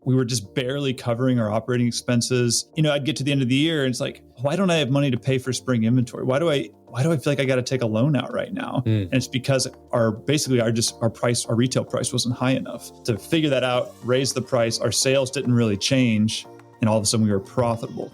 we were just barely covering our operating expenses. I'd get to the end of the year and it's like, why don't I have money to pay for spring inventory? Why do I feel like I got to take a loan out right now? And it's because our retail price wasn't high enough. To figure that out, raise the price, our sales didn't really change, and all of a sudden we were profitable.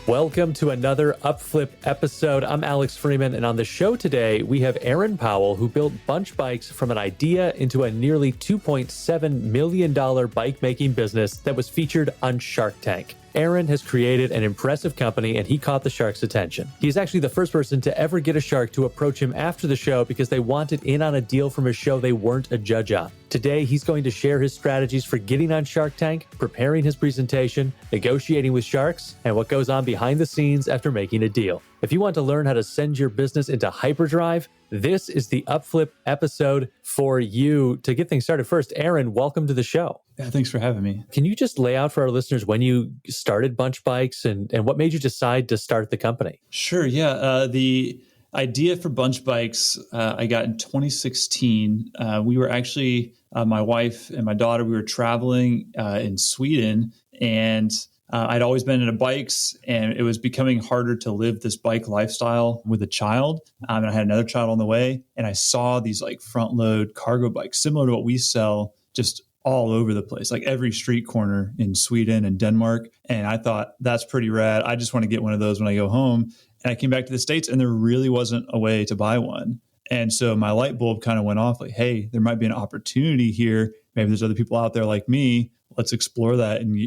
Welcome to another Upflip episode. I'm Alex Freeman, and on the show today, we have Aaron Powell, who built Bunch Bikes from an idea into a nearly $2.7 million bike-making business that was featured on Shark Tank. Aaron has created an impressive company, and he caught the shark's attention. He's actually the first person to ever get a shark to approach him after the show because they wanted in on a deal from a show they weren't a judge on. Today, he's going to share his strategies for getting on Shark Tank, preparing his presentation, negotiating with sharks, and what goes on behind the scenes after making a deal. If you want to learn how to send your business into hyperdrive, this is the Upflip episode for you. To get things started first, Aaron, welcome to the show. Yeah, thanks for having me. Can you just lay out for our listeners when you started Bunch Bikes and what made you decide to start the company? Sure, yeah. The idea for Bunch Bikes I got in 2016. We were actually, my wife and my daughter, we were traveling in Sweden, and I'd always been into bikes, and it was becoming harder to live this bike lifestyle with a child. And I had another child on the way, and I saw these like front load cargo bikes, similar to what we sell, just all over the place, like every street corner in Sweden and Denmark. And I thought, that's pretty rad. I just want to get one of those when I go home. And I came back to the States, and there really wasn't a way to buy one. And so my light bulb kind of went off like, hey, there might be an opportunity here. Maybe there's other people out there like me. Let's explore that and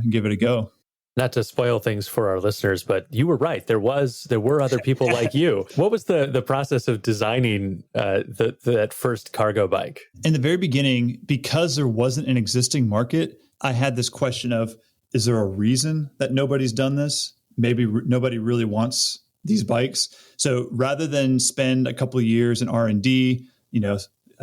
give it a go. Not to spoil things for our listeners, but you were right. There were other people like you. What was the process of designing that first cargo bike? In the very beginning, because there wasn't an existing market, I had this question of, is there a reason that nobody's done this? Maybe nobody really wants these bikes. So rather than spend a couple of years in R&D,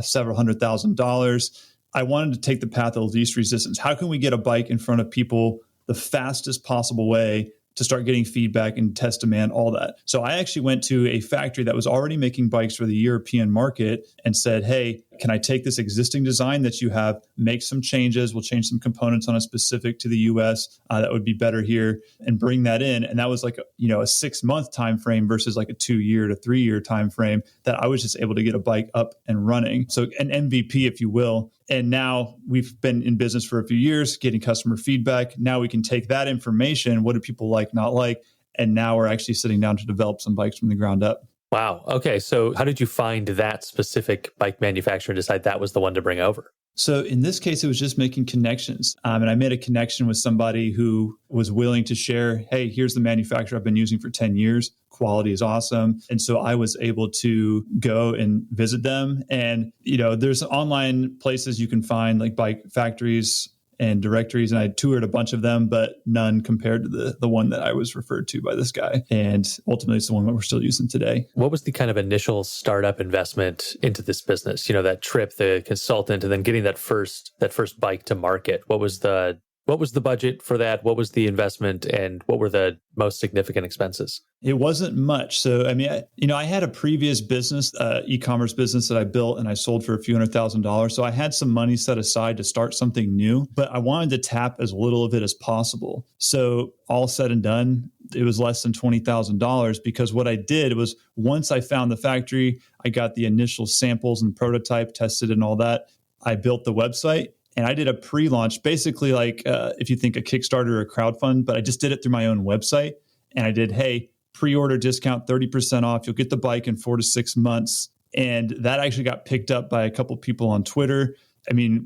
several $100,000, I wanted to take the path of least resistance. How can we get a bike in front of people the fastest possible way to start getting feedback and test demand, all that? So I actually went to a factory that was already making bikes for the European market and said, hey, can I take this existing design that you have, make some changes, we'll change some components on it specific to the US that would be better here, and bring that in. And that was like a 6-month time frame versus like a 2-year to 3-year time frame that I was just able to get a bike up and running. So an MVP, if you will. And now we've been in business for a few years, getting customer feedback. Now we can take that information, what do people like, not like, and now we're actually sitting down to develop some bikes from the ground up. Wow. Okay. So how did you find that specific bike manufacturer and decide that was the one to bring over? So in this case, it was just making connections. And I made a connection with somebody who was willing to share, hey, here's the manufacturer I've been using for 10 years. Quality is awesome. And so I was able to go and visit them. And, there's online places you can find like bike factories and directories. And I toured a bunch of them, but none compared to the one that I was referred to by this guy. And ultimately, it's the one that we're still using today. What was the kind of initial startup investment into this business? That trip, the consultant, and then getting that first bike to market. What was the budget for that? What was the investment, and what were the most significant expenses? It wasn't much. So, I had a previous business, e-commerce business that I built and I sold for a few $100,000. So I had some money set aside to start something new, but I wanted to tap as little of it as possible. So all said and done, it was less than $20,000 because what I did was once I found the factory, I got the initial samples and prototype tested and all that. I built the website. And I did a pre-launch, basically like if you think a Kickstarter or a crowdfund, but I just did it through my own website. And I did, hey, pre-order discount, 30% off. You'll get the bike in 4 to 6 months. And that actually got picked up by a couple people on Twitter.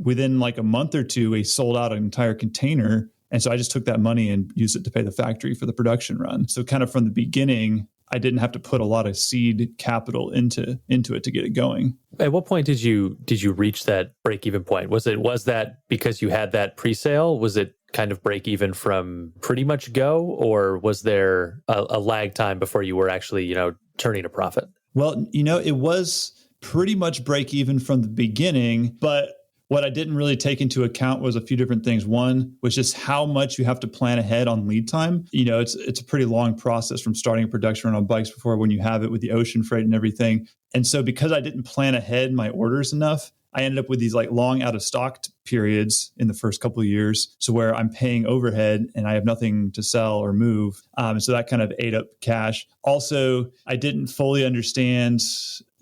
Within like a month or two, we sold out an entire container. And so I just took that money and used it to pay the factory for the production run. So kind of from the beginning, I didn't have to put a lot of seed capital into it to get it going. At what point did you reach that break-even point? Was that because you had that pre-sale? Was it kind of break even from pretty much go, or was there a lag time before you were actually, turning a profit? Well, it was pretty much break even from the beginning, but what I didn't really take into account was a few different things. One was just how much you have to plan ahead on lead time. It's a pretty long process from starting a production run on bikes before when you have it with the ocean freight and everything. And so because I didn't plan ahead my orders enough, I ended up with these like long out of stock periods in the first couple of years. So where I'm paying overhead and I have nothing to sell or move. So that kind of ate up cash. Also, I didn't fully understand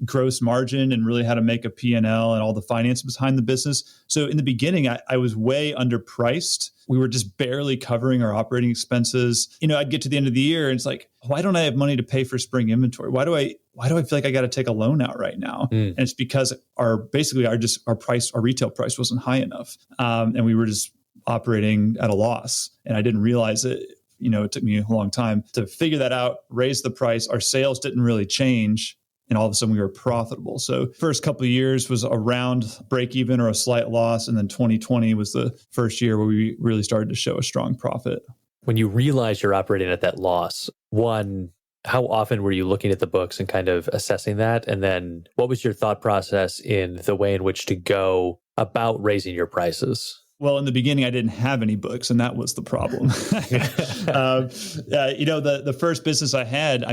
gross margin and really how to make a P&L and all the finances behind the business. So in the beginning, I was way underpriced. We were just barely covering our operating expenses. I'd get to the end of the year and it's like, why don't I have money to pay for spring inventory? Why do I feel like I got to take a loan out right now? And it's because our retail price wasn't high enough. And we were just operating at a loss. And I didn't realize it. It took me a long time to figure that out, raise the price. Our sales didn't really change. And all of a sudden we were profitable. So first couple of years was around break even or a slight loss. And then 2020 was the first year where we really started to show a strong profit. When you realize you're operating at that loss, one, how often were you looking at the books and kind of assessing that? And then what was your thought process in the way in which to go about raising your prices? Well, in the beginning, I didn't have any books, and that was the problem. The first business I had,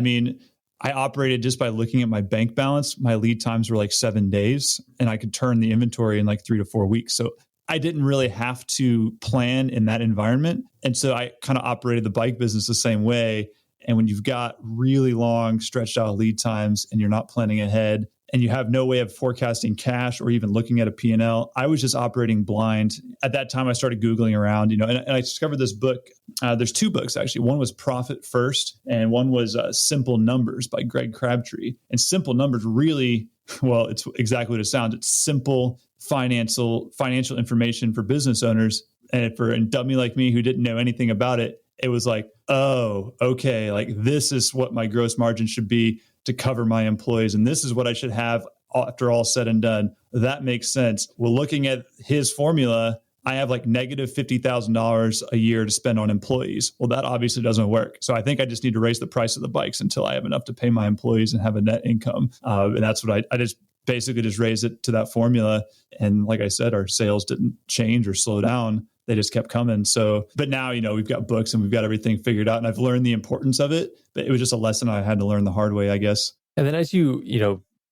I operated just by looking at my bank balance. My lead times were like 7 days, and I could turn the inventory in like 3 to 4 weeks. So I didn't really have to plan in that environment. And so I kind of operated the bike business the same way. And when you've got really long stretched out lead times and you're not planning ahead and you have no way of forecasting cash or even looking at a P&L, I was just operating blind. At that time, I started Googling around, and I discovered this book. There's 2 books, actually. One was Profit First, and one was Simple Numbers by Greg Crabtree. And Simple Numbers really, well, it's exactly what it sounds. It's simple financial information for business owners. And for a dummy like me who didn't know anything about it, it was like, oh, okay, like this is what my gross margin should be to cover my employees. And this is what I should have after all said and done. That makes sense. Well, looking at his formula, I have like negative $50,000 a year to spend on employees. Well, that obviously doesn't work. So I think I just need to raise the price of the bikes until I have enough to pay my employees and have a net income. And that's what I just basically just raised it to that formula. And like I said, our sales didn't change or slow down. They just kept coming. So, but now, we've got books and we've got everything figured out, and I've learned the importance of it, but it was just a lesson I had to learn the hard way, I guess. And then as you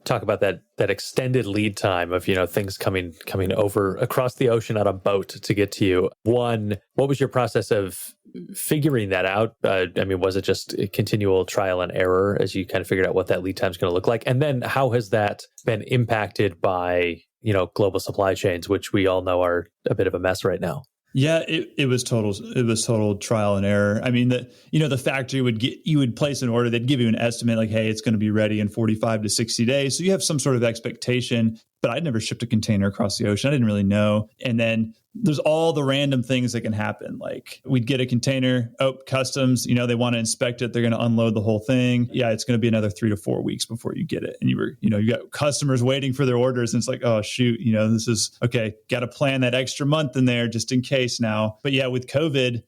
talk about that extended lead time of, things coming over across the ocean on a boat to get to you. One, what was your process of figuring that out? Was it just a continual trial and error as you kind of figured out what that lead time is going to look like? And then how has that been impacted by, global supply chains, which we all know are a bit of a mess right now? Yeah, it was total trial and error. The factory you would place an order, they'd give you an estimate like, hey, it's going to be ready in 45 to 60 days. So you have some sort of expectation, but I'd never shipped a container across the ocean. I didn't really know. And then there's all the random things that can happen. Like we'd get a container, customs, they want to inspect it. They're going to unload the whole thing. Yeah, it's going to be another 3 to 4 weeks before you get it. And you got customers waiting for their orders. And it's like, oh, shoot, this is okay. Got to plan that extra month in there just in case now. But yeah, with COVID,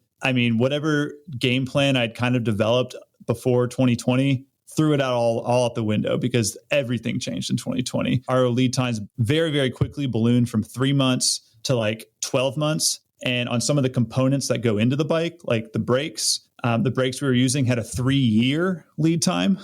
whatever game plan I'd kind of developed before 2020, threw it out all out the window because everything changed in 2020. Our lead times very, very quickly ballooned from 3 months to like 12 months. And on some of the components that go into the bike, like the brakes we were using had a 3-year lead time.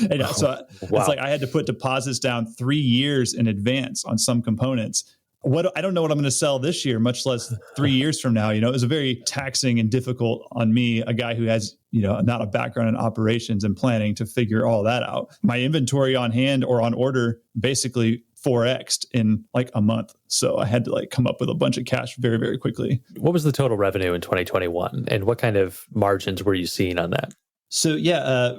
And so It's like I had to put deposits down 3 years in advance on some components. I don't know what I'm going to sell this year, much less 3 years from now. It was a very taxing and difficult on me, a guy who has, not a background in operations and planning, to figure all that out. My inventory on hand or on order basically 4x'd in like a month. So I had to come up with a bunch of cash very, very quickly. What was the total revenue in 2021? And what kind of margins were you seeing on that? So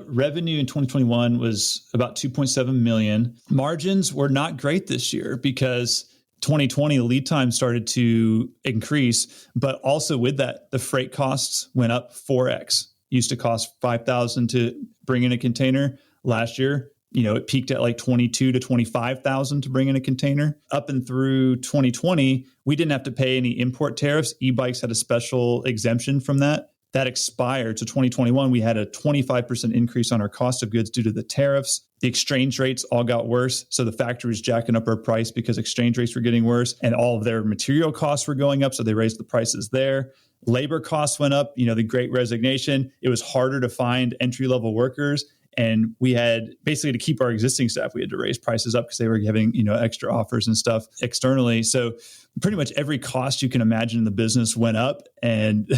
revenue in 2021 was about 2.7 million. Margins were not great this year because 2020, the lead time started to increase, but also with that, the freight costs went up 4x. Used to cost $5,000 to bring in a container. Last year, it peaked at like $22,000 to $25,000 to bring in a container. Up and through 2020, we didn't have to pay any import tariffs. E-bikes had a special exemption from that. That expired. So 2021, we had a 25% increase on our cost of goods due to the tariffs. The exchange rates all got worse. So the factory was jacking up our price because exchange rates were getting worse and all of their material costs were going up. So they raised the prices there. Labor costs went up, the Great Resignation. It was harder to find entry-level workers. And we had basically to keep our existing staff, we had to raise prices up because they were giving, extra offers and stuff externally. So pretty much every cost you can imagine in the business went up. And,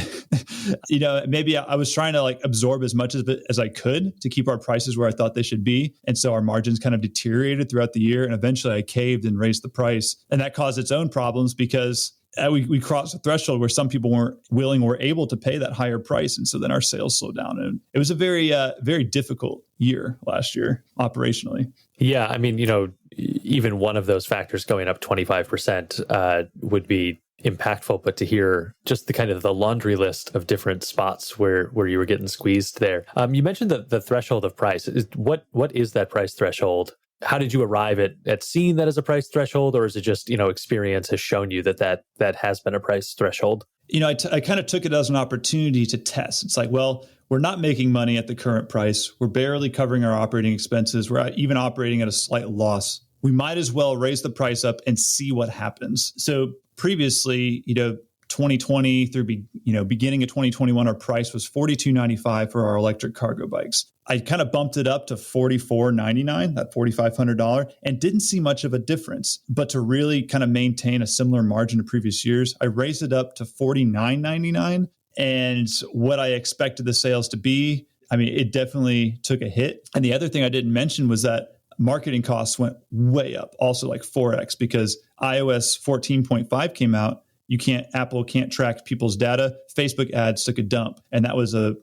maybe I was trying to absorb as much as I could to keep our prices where I thought they should be. And so our margins kind of deteriorated throughout the year. And eventually I caved and raised the price. And that caused its own problems because we crossed a threshold where some people weren't willing or able to pay that higher price. And so then our sales slowed down. And it was a very, very difficult year last year operationally. Yeah. I mean, even one of those factors going up 25% would be impactful, but to hear just the kind of the laundry list of different spots where you were getting squeezed there. You mentioned the threshold of price. What is that price threshold? How did you arrive at seeing that as a price threshold, or is it just, experience has shown you that has been a price threshold? I kind of took it as an opportunity to test. It's like, well, we're not making money at the current price. We're barely covering our operating expenses. We're even operating at a slight loss. We might as well raise the price up and see what happens. So previously, 2020 through beginning of 2021, our price was $42.95 for our electric cargo bikes. I kind of bumped it up to $44.99, that $4,500, and didn't see much of a difference. But to really kind of maintain a similar margin to previous years, I raised it up to $49.99. And what I expected the sales to be, it definitely took a hit. And the other thing I didn't mention was that marketing costs went way up, also like 4x, because iOS 14.5 came out. Apple can't track people's data. Facebook ads took a dump, and that was a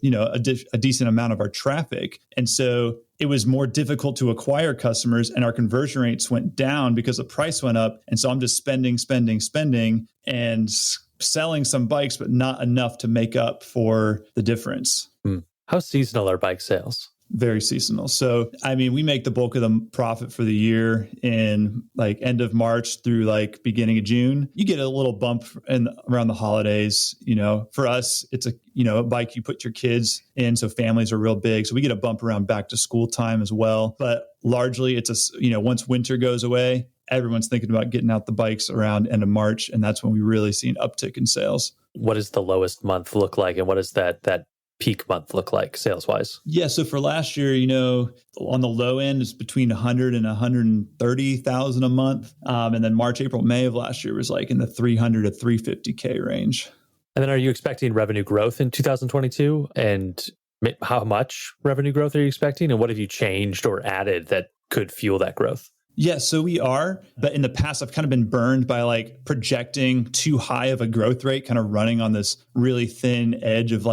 decent amount of our traffic. And so it was more difficult to acquire customers, and our conversion rates went down because the price went up. And so I'm just spending and selling some bikes, but not enough to make up for the difference. How seasonal are bike sales? Very seasonal. So, we make the bulk of the profit for the year in end of March through beginning of June. You get a little bump around the holidays. For us, it's a bike you put your kids in. So families are real big. So we get a bump around back to school time as well. But largely it's once winter goes away, everyone's thinking about getting out the bikes around end of March. And that's when we really see an uptick in sales. What does the lowest month look like? And what does that peak month look like sales wise? Yeah. So for last year, on the low end, it's between 100 and 130,000 a month. And then March, April, May of last year was in the 300 to 350K range. And then are you expecting revenue growth in 2022? And how much revenue growth are you expecting? And what have you changed or added that could fuel that growth? Yeah, so we are. But in the past, I've kind of been burned by projecting too high of a growth rate, kind of running on this really thin edge of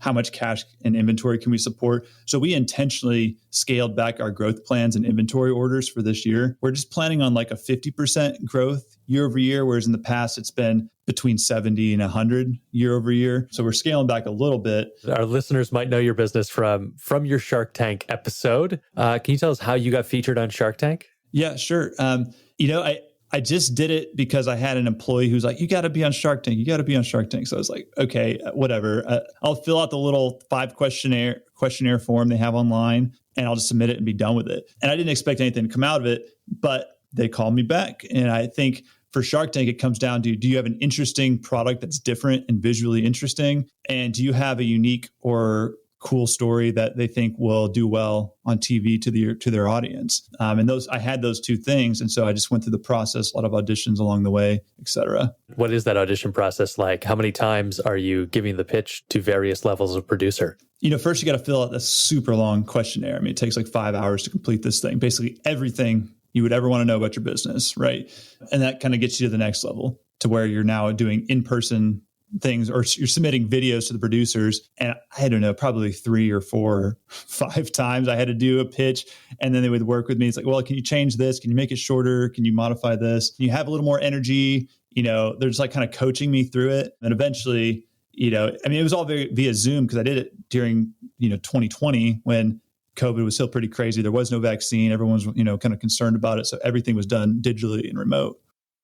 how much cash and inventory can we support. So we intentionally scaled back our growth plans and inventory orders for this year. We're just planning on a 50% growth year over year, whereas in the past, it's been between 70 and 100 year over year. So we're scaling back a little bit. Our listeners might know your business from your Shark Tank episode. Can you tell us how you got featured on Shark Tank? Yeah, sure. I just did it because I had an employee who's like, you got to be on Shark Tank. You got to be on Shark Tank. So I was like, okay, whatever. I'll fill out the little 5 questionnaire form they have online, and I'll just submit it and be done with it. And I didn't expect anything to come out of it, but they called me back. And I think for Shark Tank, it comes down to, do you have an interesting product that's different and visually interesting? And do you have a unique or cool story that they think will do well on TV to their audience? And I had those two things. And so I just went through the process, a lot of auditions along the way, et cetera. What is that audition process like? How many times are you giving the pitch to various levels of producer? First you got to fill out a super long questionnaire. It takes 5 hours to complete this thing. Basically everything you would ever want to know about your business, right? And that kind of gets you to the next level, to where you're now doing in-person things, or you're submitting videos to the producers. And I don't know, probably 3 or 4 or 5 times I had to do a pitch, and then they would work with me. It's like, well, can you change this? Can you make it shorter? Can you modify this? Can you have a little more energy? They're just kind of coaching me through it. And eventually, it was all via Zoom, because I did it during, 2020 when COVID was still pretty crazy. There was no vaccine. Everyone was, kind of concerned about it. So everything was done digitally and remote.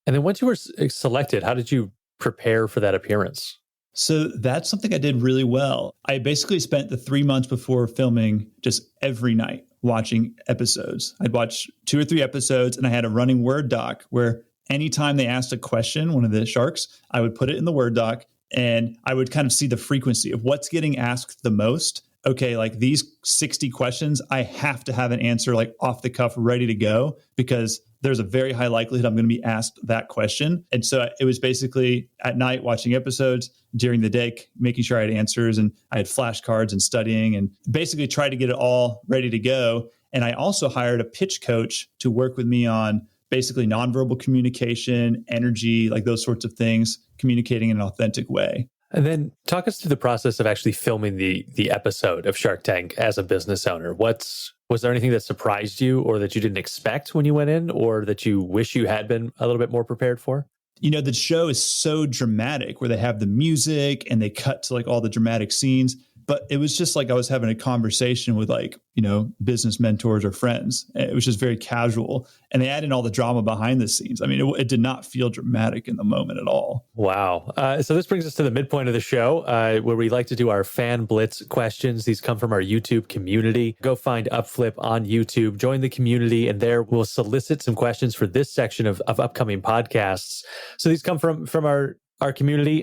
And then once you were selected, how did you prepare for that appearance? So that's something I did really well. I basically spent the 3 months before filming just every night watching episodes. I'd watch 2 or 3 episodes, and I had a running Word doc where anytime they asked a question, one of the sharks, I would put it in the Word doc, and I would kind of see the frequency of what's getting asked the most okay, like these 60 questions, I have to have an answer like off the cuff ready to go because there's a very high likelihood I'm going to be asked that question. And so it was basically at night watching episodes, during the day making sure I had answers, and I had flashcards and studying and basically tried to get it all ready to go. And I also hired a pitch coach to work with me on basically nonverbal communication, energy, like those sorts of things, communicating in an authentic way. And then talk us through the process of actually filming the episode of Shark Tank as a business owner. Was there anything that surprised you or that you didn't expect when you went in, or that you wish you had been a little bit more prepared for? You know, the show is so dramatic where they have the music and they cut to like all the dramatic scenes. But it was just like I was having a conversation with like, you know, business mentors or friends. It was just very casual. And they add in all the drama behind the scenes. I mean, it did not feel dramatic in the moment at all. Wow. So this brings us to the midpoint of the show where we like to do our fan blitz questions. These come from our YouTube community. Go find Upflip on YouTube, join the community, and there we'll solicit some questions for this section of upcoming podcasts. So these come from our community.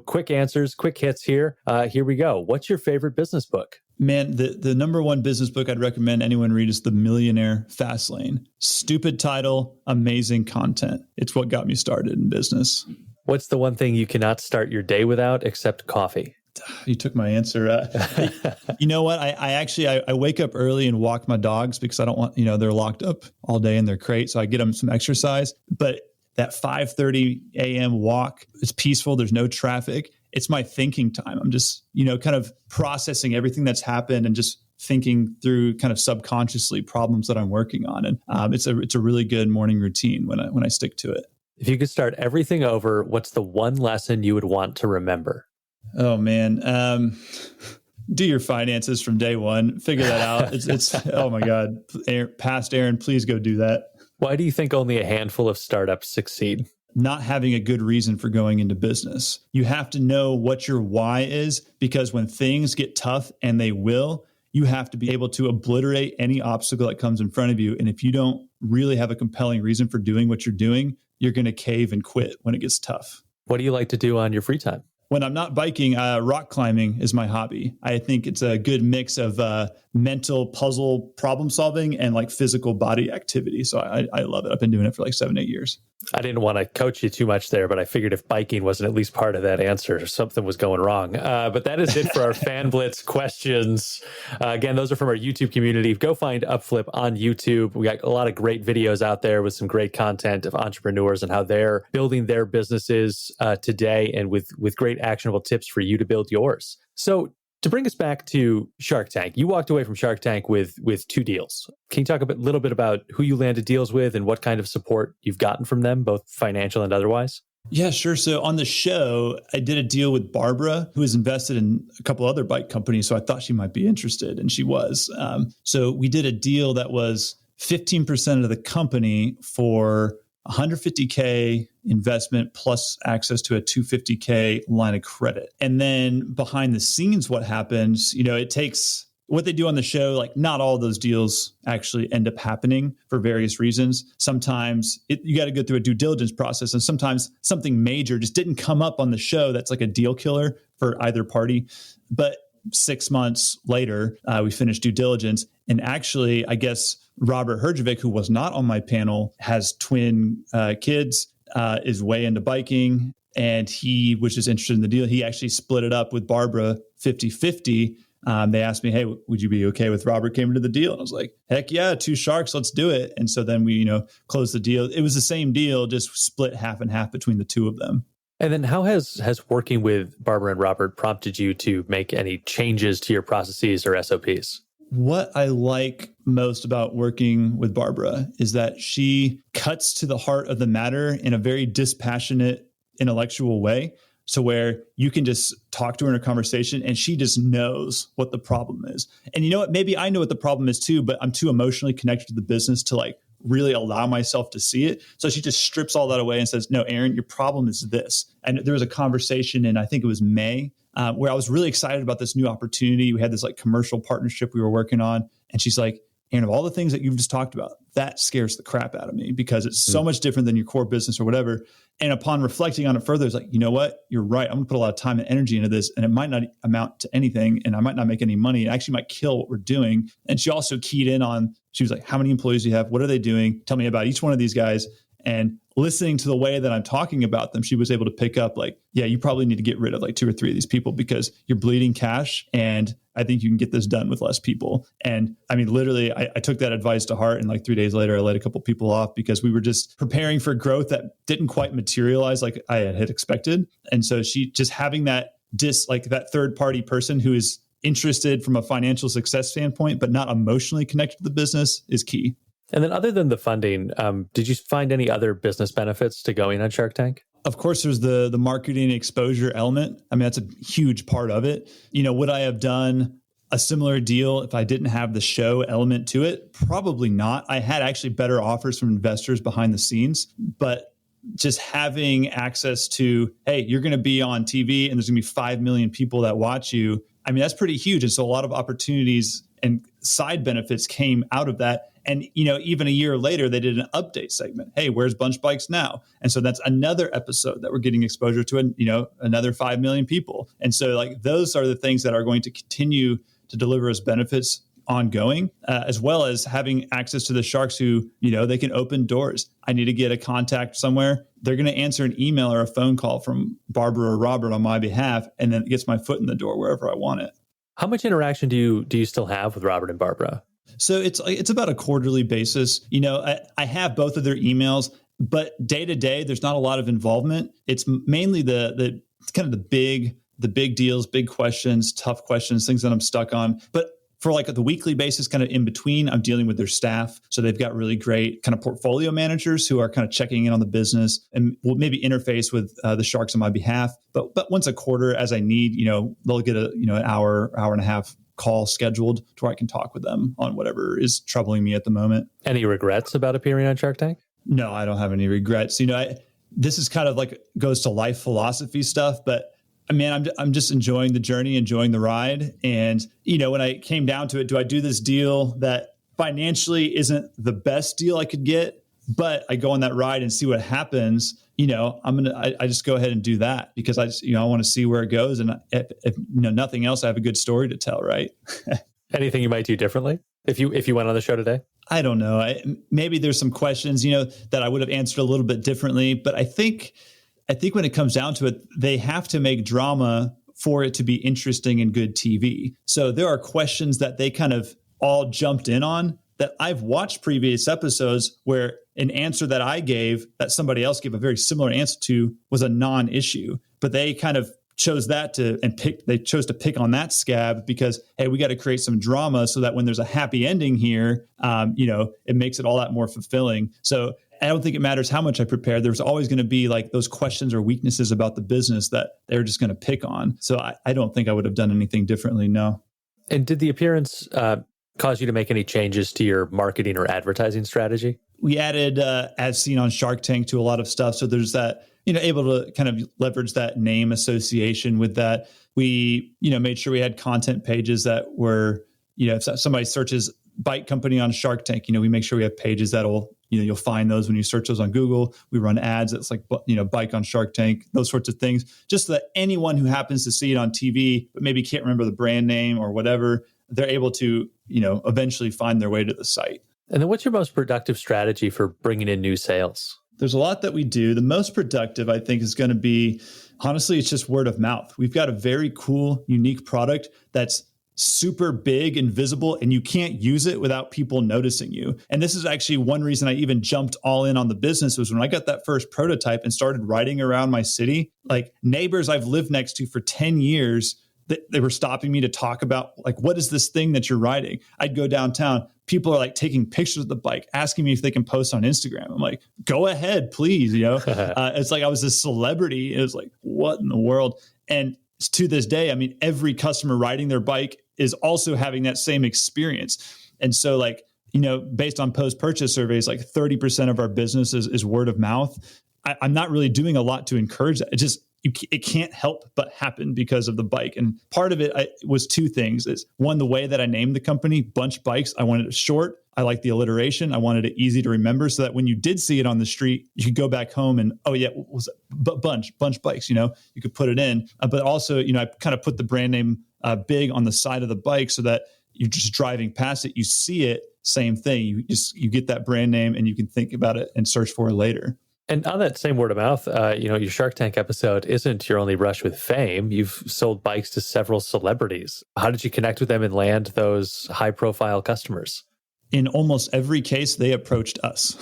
Quick answers, quick hits here. Here we go. What's your favorite business book? Man, the number one business book I'd recommend anyone read is The Millionaire Fastlane. Stupid title, amazing content. It's what got me started in business. What's the one thing you cannot start your day without except coffee? You took my answer. You know what? I wake up early and walk my dogs because I don't want, they're locked up all day in their crate. So I get them some exercise. But that 5:30 a.m. walk is peaceful. There's no traffic. It's my thinking time. I'm just, kind of processing everything that's happened and just thinking through kind of subconsciously problems that I'm working on. And it's a really good morning routine when I stick to it. If you could start everything over, what's the one lesson you would want to remember? Oh, man. Do your finances from day one. Figure that out. It's oh, my God. Past Aaron, please go do that. Why do you think only a handful of startups succeed? Not having a good reason for going into business. You have to know what your why is, because when things get tough, and they will, you have to be able to obliterate any obstacle that comes in front of you. And if you don't really have a compelling reason for doing what you're doing, you're going to cave and quit when it gets tough. What do you like to do on your free time? When I'm not biking, rock climbing is my hobby. I think it's a good mix of mental puzzle problem solving and like physical body activity. So I love it. I've been doing it for like 7-8 years. I didn't want to coach you too much there, but I figured if biking wasn't at least part of that answer, something was going wrong. But that is it for our Fan Blitz questions. Again, those are from our YouTube community. Go find Upflip on YouTube. We got a lot of great videos out there with some great content of entrepreneurs and how they're building their businesses today, and with great actionable tips for you to build yours. So to bring us back to Shark Tank, you walked away from Shark Tank with 2 deals. Can you talk a little bit about who you landed deals with and what kind of support you've gotten from them, both financial and otherwise? Yeah, sure. So on the show, I did a deal with Barbara, who is invested in a couple other bike companies. So I thought she might be interested, and she was. So we did a deal that was 15% of the company for $150K investment plus access to a $250K line of credit. And then behind the scenes, what happens, it takes what they do on the show. Like, not all those deals actually end up happening for various reasons. Sometimes you got to go through a due diligence process, and sometimes something major just didn't come up on the show that's like a deal killer for either party. But 6 months later, we finished due diligence. And actually, I guess Robert Herjavec, who was not on my panel, has twin kids, is way into biking, and he was just interested in the deal. He actually split it up with Barbara 50-50. They asked me, hey, would you be okay with Robert came into the deal? And I was like, heck yeah, 2 sharks, let's do it. And so then we, closed the deal. It was the same deal, just split half and half between the 2 of them. And then how has working with Barbara and Robert prompted you to make any changes to your processes or SOPs? What I like most about working with Barbara is that she cuts to the heart of the matter in a very dispassionate, intellectual way. So where you can just talk to her in a conversation and she just knows what the problem is. And you know what? Maybe I know what the problem is too, but I'm too emotionally connected to the business to like really allow myself to see it. So she just strips all that away and says, no, Aaron, your problem is this. And there was a conversation in, I think it was May, where I was really excited about this new opportunity. We had this like commercial partnership we were working on. And she's like, Aaron, of all the things that you've just talked about, that scares the crap out of me because it's so much different than your core business or whatever. And upon reflecting on it further, it's like, you know what? You're right. I'm going to put a lot of time and energy into this, and it might not amount to anything, and I might not make any money. It actually might kill what we're doing. And she also keyed in on, she was like, how many employees do you have? What are they doing? Tell me about each one of these guys. And listening to the way that I'm talking about them, she was able to pick up like, yeah, you probably need to get rid of like 2 or 3 of these people because you're bleeding cash. And I think you can get this done with less people. And I mean, literally, I took that advice to heart. And like 3 days later, I let a couple people off because we were just preparing for growth that didn't quite materialize like I had expected. And so she just having that like that third party person who is interested from a financial success standpoint, but not emotionally connected to the business is key. And then other than the funding, did you find any other business benefits to going on Shark Tank? Of course, there's the marketing exposure element. I mean, that's a huge part of it. You know, would I have done a similar deal if I didn't have the show element to it? Probably not. I had actually better offers from investors behind the scenes, but just having access to, hey, you're going to be on TV and there's going to be 5 million people that watch you. I mean, that's pretty huge. And so a lot of opportunities and side benefits came out of that. And, you know, even a year later, they did an update segment. Hey, where's Bunch Bikes now? And so that's another episode that we're getting exposure to, and, you know, another 5 million people. And so like those are the things that are going to continue to deliver us benefits ongoing, as well as having access to the sharks who, you know, they can open doors. I need to get a contact somewhere. They're going to answer an email or a phone call from Barbara or Robert on my behalf, and then it gets my foot in the door wherever I want it. How much interaction do you still have with Robert and Barbara? So it's about a quarterly basis. You know, I have both of their emails, but day to day, there's not a lot of involvement. It's mainly the kind of the big deals, big questions, tough questions, things that I'm stuck on. But for like the weekly basis, kind of in between, I'm dealing with their staff. So they've got really great kind of portfolio managers who are kind of checking in on the business and will maybe interface with the sharks on my behalf. But once a quarter, as I need, you know, they'll get an hour and a half call scheduled to where I can talk with them on whatever is troubling me at the moment. Any regrets about appearing on Shark Tank? No, I don't have any regrets. You know, this is kind of like goes to life philosophy stuff, but I mean, I'm just enjoying the journey, enjoying the ride. And, you know, when I came down to it, do I do this deal that financially isn't the best deal I could get, but I go on that ride and see what happens? You know, I just go ahead and do that because I just, you know, I want to see where it goes. And if you know, nothing else, I have a good story to tell, right? Anything you might do differently if you went on the show today? I don't know. Maybe there's some questions, you know, that I would have answered a little bit differently, but I think when it comes down to it, they have to make drama for it to be interesting and good TV. So there are questions that they kind of all jumped in on that I've watched previous episodes where an answer that I gave that somebody else gave a very similar answer to was a non-issue, but they kind of chose they chose to pick on that scab because, hey, we got to create some drama so that when there's a happy ending here, you know, it makes it all that more fulfilling. So I don't think it matters how much I prepare. There's always going to be like those questions or weaknesses about the business that they're just going to pick on. So I don't think I would have done anything differently. No. And did the appearance cause you to make any changes to your marketing or advertising strategy? We added as seen on Shark Tank to a lot of stuff. So there's that, you know, able to kind of leverage that name association with that. We, you know, made sure we had content pages that were, you know, if somebody searches bike company on Shark Tank, you know, we make sure we have pages that'll, you know, you'll find those when you search those on Google. We run ads that's like, you know, bike on Shark Tank, those sorts of things, just so that anyone who happens to see it on TV, but maybe can't remember the brand name or whatever, they're able to, you know, eventually find their way to the site. And then what's your most productive strategy for bringing in new sales? There's a lot that we do. The most productive, I think, is going to be, honestly, it's just word of mouth. We've got a very cool, unique product that's super big and visible, and you can't use it without people noticing you. And this is actually one reason I even jumped all in on the business was when I got that first prototype and started riding around my city, like neighbors I've lived next to for 10 years, they were stopping me to talk about like, what is this thing that you're riding? I'd go downtown. People are like taking pictures of the bike, asking me if they can post on Instagram. I'm like, go ahead, please. You know, it's like I was this celebrity. It was like, what in the world? And to this day, I mean, every customer riding their bike is also having that same experience. And so like, you know, based on post-purchase surveys, like 30% of our business is word of mouth. I'm not really doing a lot to encourage that. It's just it can't help but happen because of the bike. And part of it was two things. Is one, the way that I named the company, Bunch Bikes. I wanted it short. I like the alliteration. I wanted it easy to remember so that when you did see it on the street, you could go back home and, oh yeah, what was it? Bunch Bikes, you could put it in. But also, I kind of put the brand name big on the side of the bike so that you're just driving past it, you see it, same thing. You get that brand name and you can think about it and search for it later. And on that same word of mouth, your Shark Tank episode isn't your only brush with fame. You've sold bikes to several celebrities. How did you connect with them and land those high-profile customers? In almost every case, they approached us.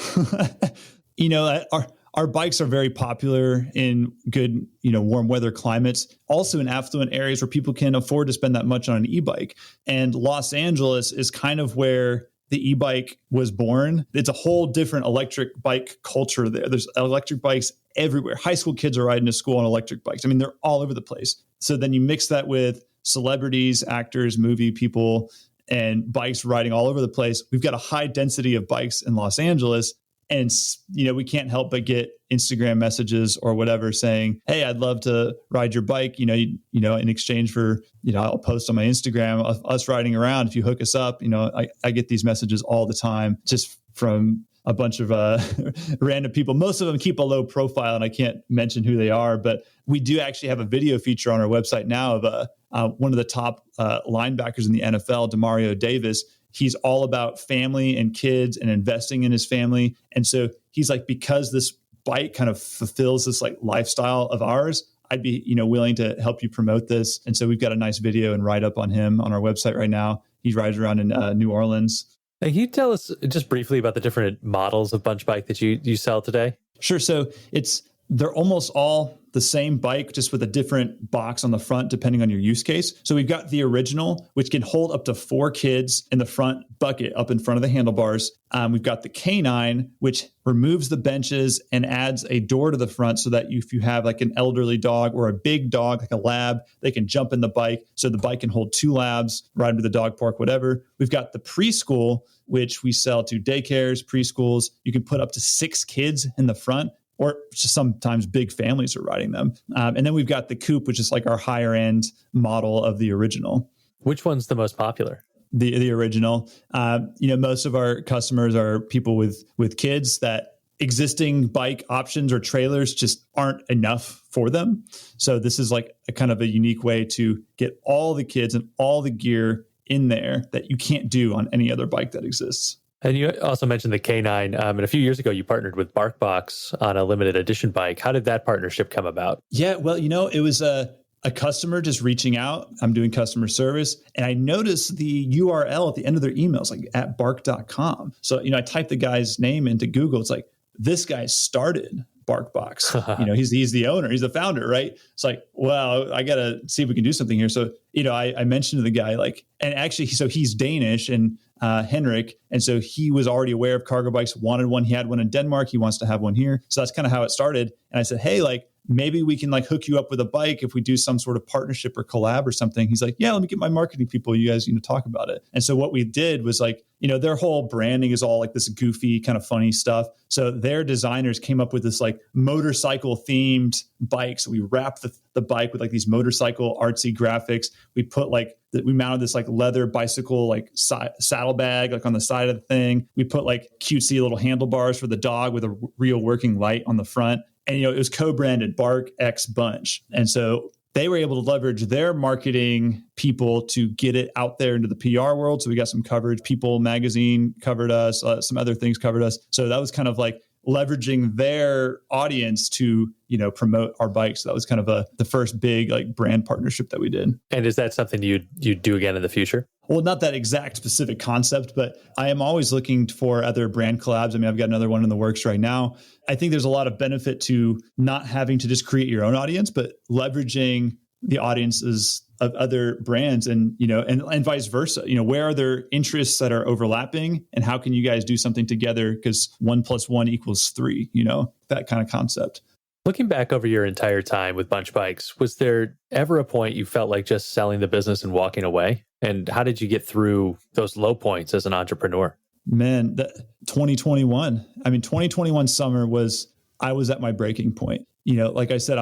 Our bikes are very popular in good, warm weather climates, also in affluent areas where people can afford to spend that much on an e-bike. And Los Angeles is kind of where the e-bike was born. It's a whole different electric bike culture there. There's electric bikes everywhere. High school kids are riding to school on electric bikes. I mean, they're all over the place. So then you mix that with celebrities, actors, movie people, and bikes riding all over the place. We've got a high density of bikes in Los Angeles. And, we can't help but get Instagram messages or whatever saying, hey, I'd love to ride your bike, in exchange for, I'll post on my Instagram us riding around. If you hook us up, I get these messages all the time just from a bunch of random people. Most of them keep a low profile and I can't mention who they are, but we do actually have a video feature on our website now of one of the top linebackers in the NFL, Demario Davis. He's all about family and kids and investing in his family. And so he's like, because this bike kind of fulfills this like lifestyle of ours, I'd be, willing to help you promote this. And so we've got a nice video and write up on him on our website right now. He rides around in New Orleans. Can you tell us just briefly about the different models of Bunch Bike that you sell today? Sure. So they're almost all the same bike, just with a different box on the front, depending on your use case. So we've got the original, which can hold up to 4 kids in the front bucket up in front of the handlebars. We've got the K9, which removes the benches and adds a door to the front so that if you have like an elderly dog or a big dog, like a lab, they can jump in the bike. So the bike can hold 2 labs, ride to the dog park, whatever. We've got the preschool, which we sell to daycares, preschools. You can put up to 6 kids in the front, or just sometimes big families are riding them. And then we've got the coupe, which is like our higher end model of the original. Which one's the most popular? The original. Most of our customers are people with kids that existing bike options or trailers just aren't enough for them. So this is like a kind of a unique way to get all the kids and all the gear in there that you can't do on any other bike that exists. And you also mentioned the K9. And a few years ago, you partnered with BarkBox on a limited edition bike. How did that partnership come about? Yeah, well, it was a customer just reaching out. I'm doing customer service. And I noticed the URL at the end of their emails, like at bark.com. So, I typed the guy's name into Google. It's like, this guy started BarkBox. He's the owner. He's the founder, right? It's like, well, I got to see if we can do something here. So, I mentioned to the guy, and actually, so he's Danish and Henrik. And so he was already aware of cargo bikes, wanted one. He had one in Denmark. He wants to have one here. So that's kind of how it started. And I said, hey, maybe we can hook you up with a bike if we do some sort of partnership or collab or something. He's like, yeah, let me get my marketing people. You guys, talk about it. And so what we did was their whole branding is all this goofy kind of funny stuff. So their designers came up with this motorcycle themed bike. So we wrapped the bike with these motorcycle artsy graphics. We put we mounted this leather bicycle saddlebag on the side of the thing. We put cutesy little handlebars for the dog with a real working light on the front. And it was co-branded Bark X Bunch. And so they were able to leverage their marketing people to get it out there into the PR world. So we got some coverage. People magazine covered us. Some other things covered us. So that was kind of leveraging their audience to promote our bikes. That was kind of the first big brand partnership that we did. And is that something you do again in the future? Well, not that exact specific concept, but I am always looking for other brand collabs. I mean, I've got another one in the works right now. I think there's a lot of benefit to not having to just create your own audience, but leveraging the audiences of other brands and vice versa. Where are there interests that are overlapping and how can you guys do something together? Because 1 + 1 = 3, that kind of concept. Looking back over your entire time with Bunch Bikes, was there ever a point you felt like just selling the business and walking away? And how did you get through those low points as an entrepreneur? Man, 2021. I mean, 2021 summer I was at my breaking point. Like I said,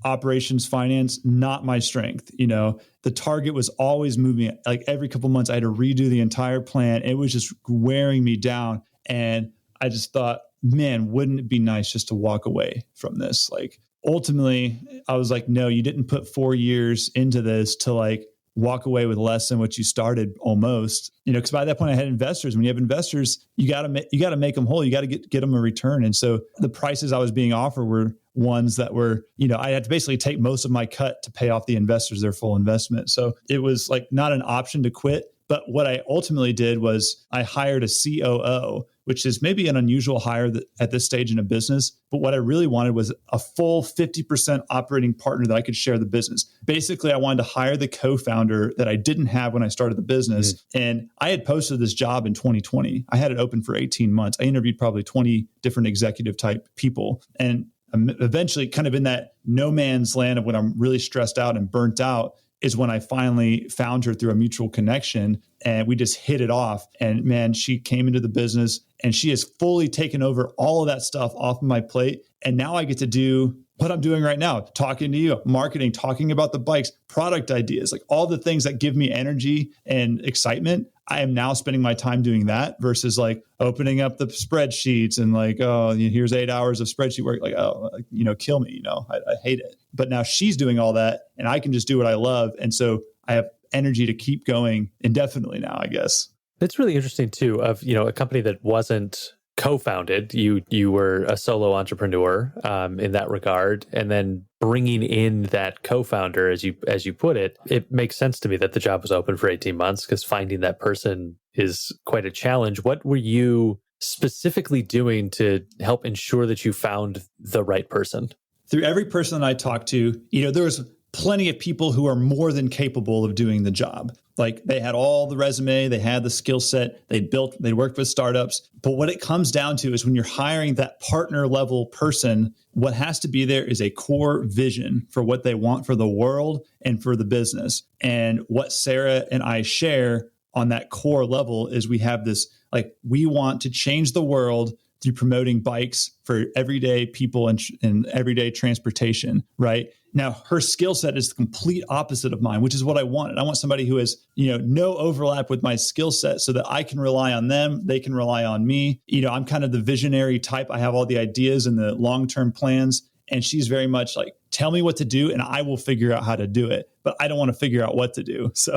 operations, finance, not my strength. The target was always moving. Like every couple months, I had to redo the entire plan. It was just wearing me down. And I just thought, man, wouldn't it be nice just to walk away from this? Like ultimately, I was like, no, you didn't put 4 years into this to like walk away with less than what you started almost, because by that point I had investors. When you have investors, you got to make them whole. You got to get them a return. And so the prices I was being offered were ones that were, I had to basically take most of my cut to pay off the investors their full investment. So it was like not an option to quit. But what I ultimately did was I hired a COO, which is maybe an unusual hire at this stage in a business. But what I really wanted was a full 50% operating partner that I could share the business. Basically, I wanted to hire the co-founder that I didn't have when I started the business. Mm-hmm. And I had posted this job in 2020. I had it open for 18 months. I interviewed probably 20 different executive type people. And eventually, kind of in that no man's land of when I'm really stressed out and burnt out, is when I finally found her through a mutual connection, and we just hit it off. And man, she came into the business and she has fully taken over all of that stuff off of my plate. And now I get to do what I'm doing right now, talking to you, marketing, talking about the bikes, product ideas, like all the things that give me energy and excitement. I am now spending my time doing that versus like opening up the spreadsheets and like, oh, here's 8 hours of spreadsheet work. Like, oh, kill me. I hate it. But now she's doing all that and I can just do what I love. And so I have energy to keep going indefinitely now, I guess. It's really interesting too of, a company that wasn't co-founded. You were a solo entrepreneur in that regard, and then bringing in that co-founder, as you put it, it makes sense to me that the job was open for 18 months because finding that person is quite a challenge. What were you specifically doing to help ensure that you found the right person? Through every person that I talked to, there was plenty of people who are more than capable of doing the job. Like they had all the resume, they had the skill set, they worked with startups. But what it comes down to is when you're hiring that partner level person, what has to be there is a core vision for what they want for the world and for the business. And what Sarah and I share on that core level is we have this, like, we want to change the world through promoting bikes for everyday people and everyday transportation, right? Now, her skill set is the complete opposite of mine, which is what I wanted. I want somebody who has, no overlap with my skill set so that I can rely on them. They can rely on me. I'm kind of the visionary type. I have all the ideas and the long-term plans. And she's very much like, tell me what to do and I will figure out how to do it. But I don't want to figure out what to do. So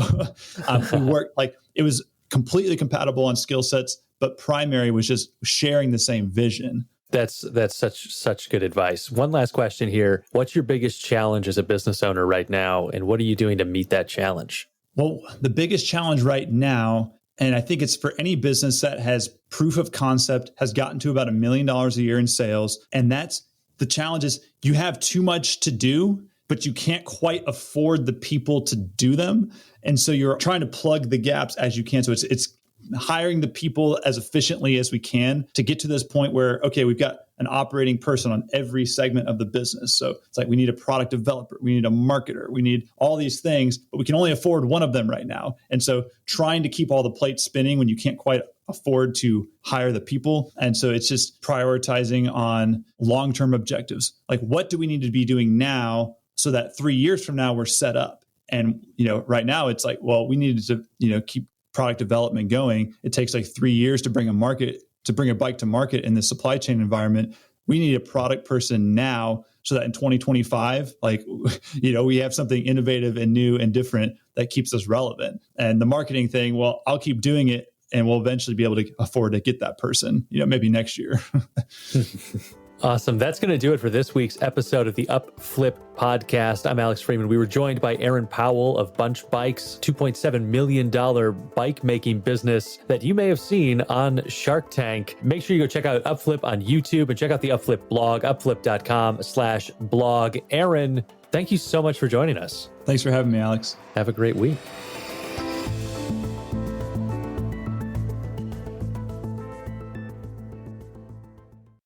we worked like it was completely compatible on skill sets, but primary was just sharing the same vision. That's such good advice. One last question here. What's your biggest challenge as a business owner right now? And what are you doing to meet that challenge? Well, the biggest challenge right now, and I think it's for any business that has proof of concept, has gotten to about $1 million a year in sales. And that's the challenge is you have too much to do, but you can't quite afford the people to do them. And so you're trying to plug the gaps as you can. So it's hiring the people as efficiently as we can to get to this point where, okay, we've got an operating person on every segment of the business. So it's like we need a product developer, we need a marketer, we need all these things, but we can only afford one of them right now. And so trying to keep all the plates spinning when you can't quite afford to hire the people. And so it's just prioritizing on long-term objectives. Like, what do we need to be doing now so that 3 years from now we're set up? And, right now it's like, well, we needed to, keep product development going. It takes like 3 years to bring a bike to market in the supply chain environment. We need a product person now so that in 2025, we have something innovative and new and different that keeps us relevant. And the marketing thing, well, I'll keep doing it and we'll eventually be able to afford to get that person, maybe next year. Awesome. That's going to do it for this week's episode of the Upflip podcast. I'm Alex Freeman. We were joined by Aaron Powell of Bunch Bikes, $2.7 million bike making business that you may have seen on Shark Tank. Make sure you go check out Upflip on YouTube and check out the Upflip blog, upflip.com/blog. Aaron, thank you so much for joining us. Thanks for having me, Alex. Have a great week.